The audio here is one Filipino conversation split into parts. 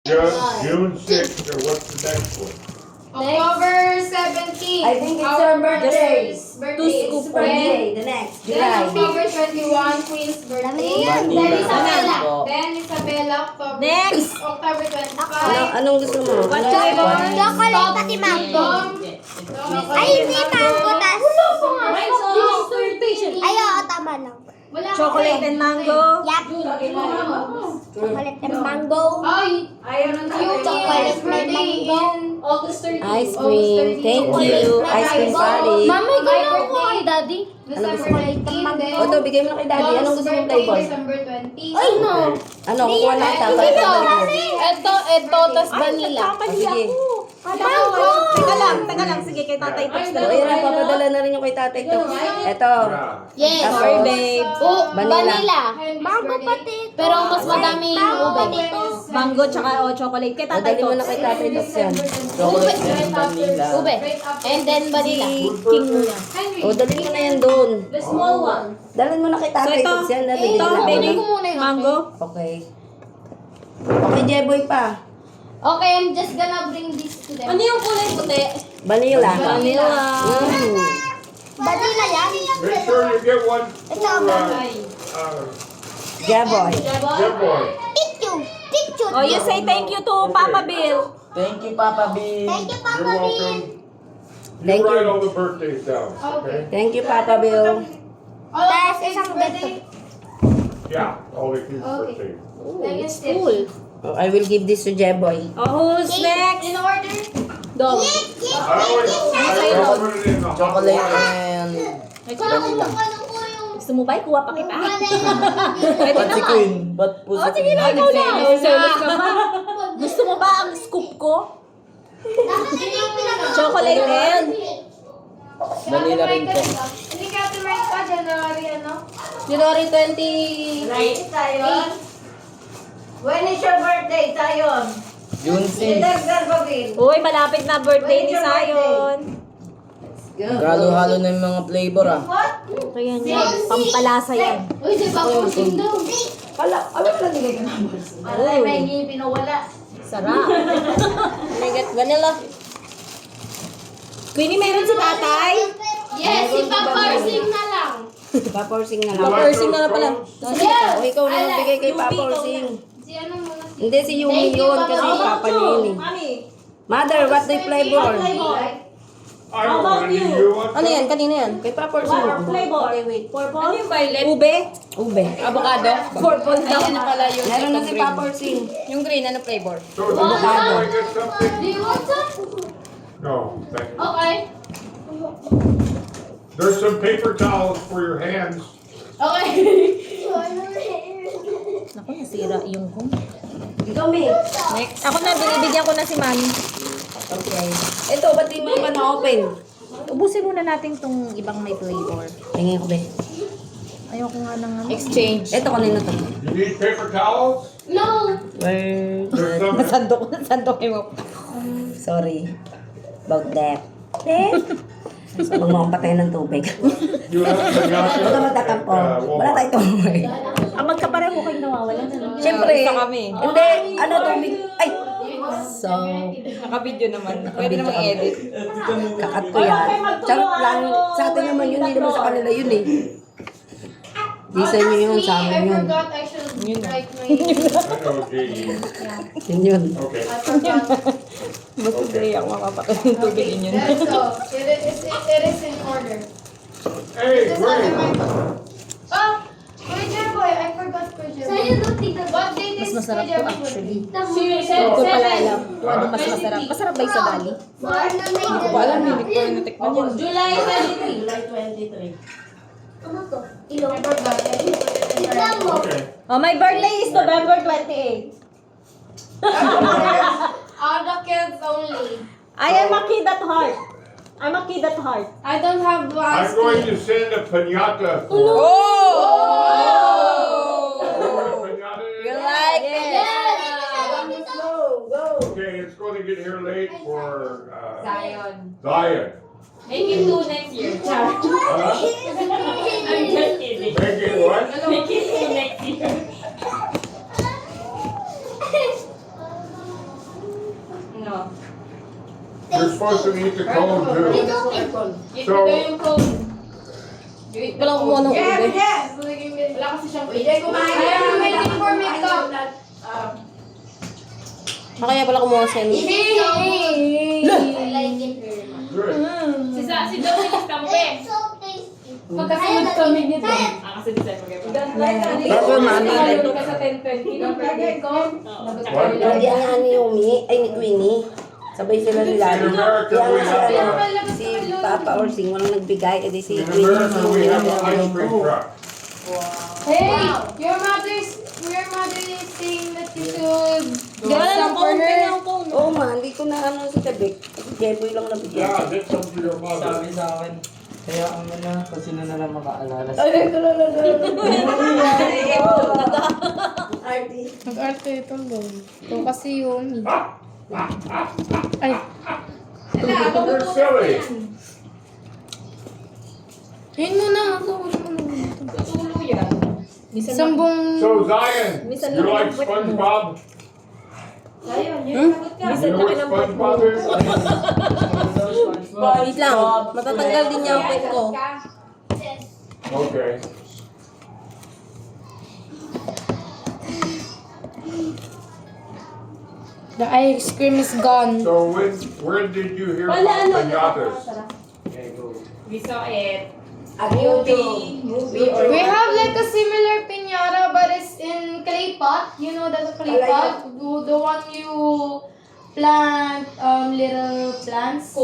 June 6th, or what's the next one? October 17. I think it's her birthday. Birthday. Birthday, the next, Then July. October 21, Queen's birthday. Vanilla. Then Isabella. Mango. Then Isabella, October. Next. October 25. Anong gusto mo? What Ano? flavor? Chocolate pati mango. Ay, hindi mango. Tas... Ay, oo, tama lang. Chocolate and mango. Yup. Chocolate and mango. Ay, Chocolate and mango. August 30. Ice cream. Thank you. Ice cream party. Mama, gano'n ko kay daddy. December 18. Then, O, ito, bigay mo na kay daddy. Anong gusto mong flavor? December 20. Ay, no. Ano, kukuha na kita. Ito, tas vanilla. Sige. Mango. Teka lang. Sige, kay Tatay Tops O, ayan na, papadala na rin yung kay tatay to. Ito. Yes. Sorry, babe. Vanilla. Mango pati. Pero mas madami yung ube. Mango tsaka chocolate. Kay O, Tatay dali mo na Tops. kay tatay to yan. Chocolate and vanilla. Ube. And then vanilla. King muna. O, dali mo na yan doon. The small one. Dalhin mo na kay tatay ito. to yan. Dali Ito, na baby. ako. muna yung Mango. Okay. Okay, Jeboy pa. Okay, I'm just gonna bring this to them. yung kulay puti? Vanilla. Vanilla. Vanilla yan. Make sure you get one Ito, for, Jeboy. Jeboy. Picture. Picture. Oh, you say thank you to Papa Bill. Thank you, Papa B. Thank you, You're Papa Bill. welcome. Thank You write you. all the birthdays down, okay? Thank you, Papa Bill. Tas isang birthday. Yeah, all the kids' Okay. birthdays. Like it's cool. Oh, I will give this to Jeboy. Oh, who's next? In order? Dog. I always, I put it in the hot Chocolate water. and vanilla. Gusto mo ba? Kuha pa kita. Ba't si Queen? Ba't po si Queen? Ikaw na. Service ka pa. Gusto mo ba ang scoop ko? Chocolate and Vanilla rin po. Hindi ka tumay pa, January ano? January 20. Right, Tayon? When is your birthday, Tayon? June 6. Dagdag ba, Bill? Uy, malapit na birthday ni Zion. Halo-halo na yung mga flavor ah. What? Kaya yan. Pampalasa yan. Uy, di ba pushing daw? Malay, may hindi pinawala. Sarap. Vanilla. Queenie, meron si tatay? Yes, si Paparsing na lang. Paporsing na You lang. like Paparsing those na pala. crumbs? O, ikaw na magbigay kay Paporsing. Si ano muna si... Hindi, si Yumi yun kasi papa niya yun eh. Mami. Mother, what the flavor? I don't want any. You want Ano some? yan? Kanina yan? Kay Paporsing. Flavor. Okay, wait. Purple? Ano yung violet? Ube? Ube. Avocado? Purple daw. Ayan na pala yung Meron na si Paporsing. Yung green, ano flavor? So, do I get something? Do you want some? No, thank you. Okay. There's some paper towels for your hands. Okay. Naku, nasira yung home. Ikaw, May. Next. Ako na, binibigyan ko na si Mami. Okay. Ito, ba't di mo pa na-open? Ubusin muna natin tong ibang may flavor. Tingin ko, Be. Ayoko nga ng ano. Exchange. Ito, kanino to? You need paper towels? No. Word. There's some. Nasandok mo. Sorry. About that. Huwag mo akong patayin ng tubig. You have Huwag ka magtatampo. Wala tayong tubig. Ang magkapareho kayong nawawalan. Ano? Siyempre. Gusto kami. Hindi. Ano tubig? Ay! So, Naka-video naman. Pwede namang i-edit. kakat ko yan. Charot lang. Sa atin naman yun. Hindi naman sa kanila yun eh. Di sa inyo yun. Sa amin I yun. forgot I should write my... I know, Katie. Yun yun. Okay. I forgot. Basta di ako makapatay yung tubig inyo. Let's go. It is in order. Hey, This where one Oh, Kuya Boy, I forgot Kuya Boy. What date Mas is masarap Kuya to Boy? actually. Seven. Hindi ko pala alam kung ano mas masarap. Masarap ba yung sa Dali? Hindi ko pa alam, hindi ko rin natikman yun. July 23. July 23. Ano to? I forgot. Okay. Oh, my birthday is November 28. All the kids only. I am a kid at heart. I'm a kid at heart. I don't have I'm going to send a piñata. Oh! Piñata is- You like it? Okay, it's going to get here late for Zion. Zion. Make it two next year. Char. Huh? I'm just kidding. Make it what? Make it two next year. Ano? You're supposed to eat the cone too. Ito yung cone. Wala kumuha ng Yeah, ube. yeah. Wala kasi siyang Hindi kumain. I'm waiting for makeup. Kaya pala kumuha sa inyo. Good. Si Joey gusto mo eh. Magkasunod kami dito. Kasi di tayo mag-iba. Pero mami, Nalulog ka sa 10:20. Don't forget ko. hindi ang nga ni Umi, ay ni Queenie. Sabay sila ni Lalo. In America, Kaya we nga si, have si Papa or Sing walang nagbigay, kasi si in Queenie America we have an ice cream truck. Hey, your mother is saying that you should get Wala some ng for cone. her. Kaya ng cone. Oo ma, hindi ko na ano sa tabi. Kasi Jeboy lang nabigyan. Yeah, get some for your mother. Sabi sa akin, kaya ang na, kasi na lang makaalala sa Ay, ito na. Nag-arte ito daw. Ito kasi yun. Ay, You're silly. yun muna. Tutulo yan. Sambong... So Zion, you like SpongeBob? You know what SpongeBob is? Wait lang. Matatanggal din niya ang pet ko. Okay. The ice cream is gone. So when did you hear about pinatas? We saw it. We have like a similar piñata, but it's in clay pot. You know that's a clay pot? The one you plant little plants.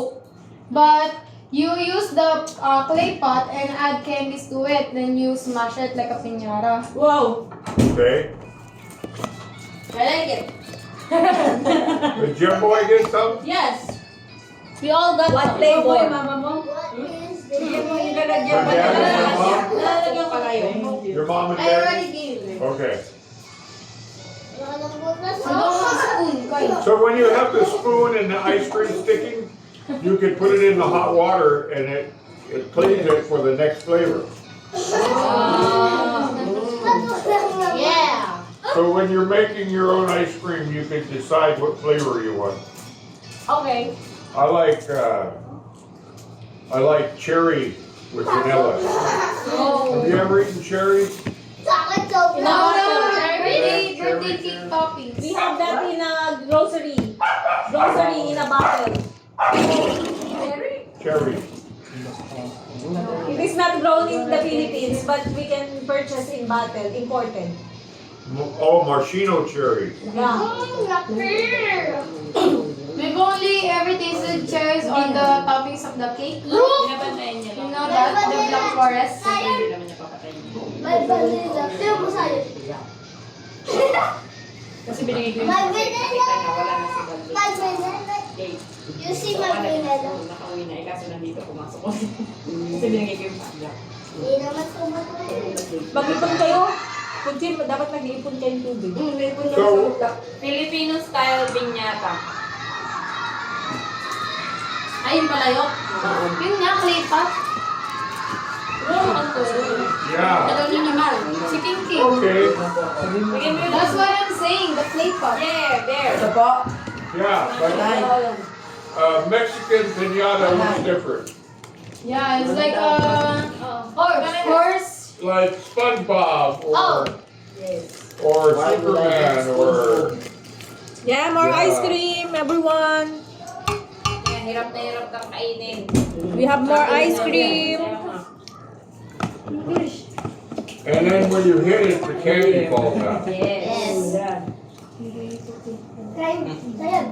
But you use the clay pot and add candies to it. Then you smash it like a piñata. Wow. Okay. I like it. Did Jim Boy get some? Yes. We all got What some. flavor, mama mo? Your dad and your mom? Lalagyan pala yun. Your mom and I dad? already gave it. Okay. I don't want spoon, guys. So when you have the spoon and the ice cream sticking, you can put it in the hot water and it cleans it for the next flavor. Yeah. So when you're making your own ice cream, you can decide what flavor you want. Okay. I like cherry with vanilla. Have you ever eaten cherry? No, birthday cake toppings. We have that in a grocery. Grocery in a bottle. Cherry. It is not grown in the Philippines, but we can purchase in bottle, imported. Oh, maraschino cherry. Yeah. We've only ever tasted cherries on the toppings of the cake. You Binabantayan niya lang. know that? The Black Forest. Hindi naman niya papatayin. Kasi binigay ko yung nakita na wala na si Baldo. Okay. You see my vanilla? Nakauwi na, eh, kaso nandito pumasok ko. Kasi binigay ko yung pagla. Hindi naman kumatuloy. Mag-ipon kayo. Kung dapat nag-iipon kayong tubig. So, Filipino style piñata. Ayun pala yun. Yun nga, clay pot. yeah. Alam niyo naman. Si King King. Okay. Bigyan mo yun. That's what I'm saying, the clay pot. Yeah, there. Ito po. Yeah, but Mexican pinata is different. Yeah, it's like horse. Like SpongeBob or Why would I Superman get or Yeah, more Yeah. ice cream, everyone. Kaya hirap na hirap kang kainin. We have more ice cream. and then when you hit it, the candy falls out. Yes. Try, sayag.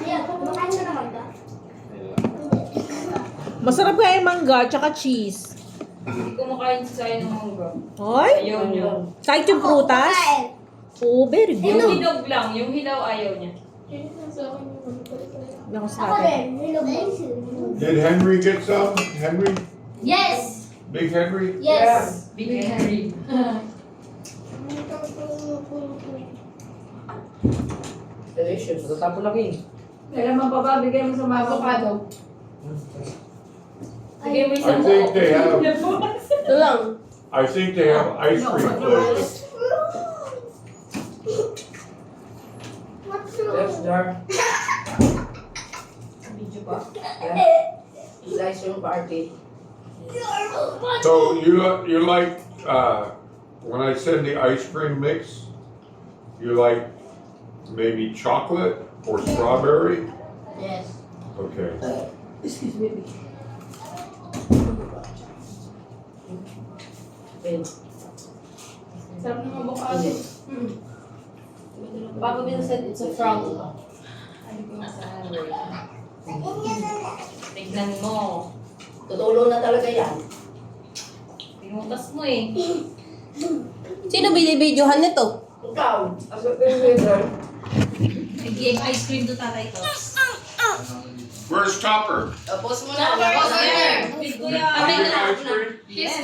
Sayag, kumakain ka naman ba? Masarap kaya yung mangga tsaka cheese. Hindi kumakain si Sayo ng mangga. Hoy, Ayaw niya. kahit yung prutas. Oh, very Yung good. hinog lang, yung hilaw ayaw niya. Ako sa Ako akin. din, nilog. Did Henry get some? Henry? Yes! Big Henry? Yes! Big Henry. Delicious. Ito tapo lagi. Kailan pa ba? Bigyan mo sa mga Avocado. Bigyan mo I think they have. Ito lang. I think they have ice cream flavor. What's wrong? Yes, Jar. Video pa. Slice yung party. So you like, when I send the ice cream mix, you like maybe chocolate or strawberry? Yes. Okay. Excuse me. Sarap ng avocado. Papa Bill said it's a frog. Tignan mo. Tutulo na talaga yan. Pinutas mo eh. Sino binibidyohan nito? Ikaw, as a filmmaker. Nag-ieg ice cream to tatay to. Where's Topper? Tapos mo na. Kuya. Ice cream? He's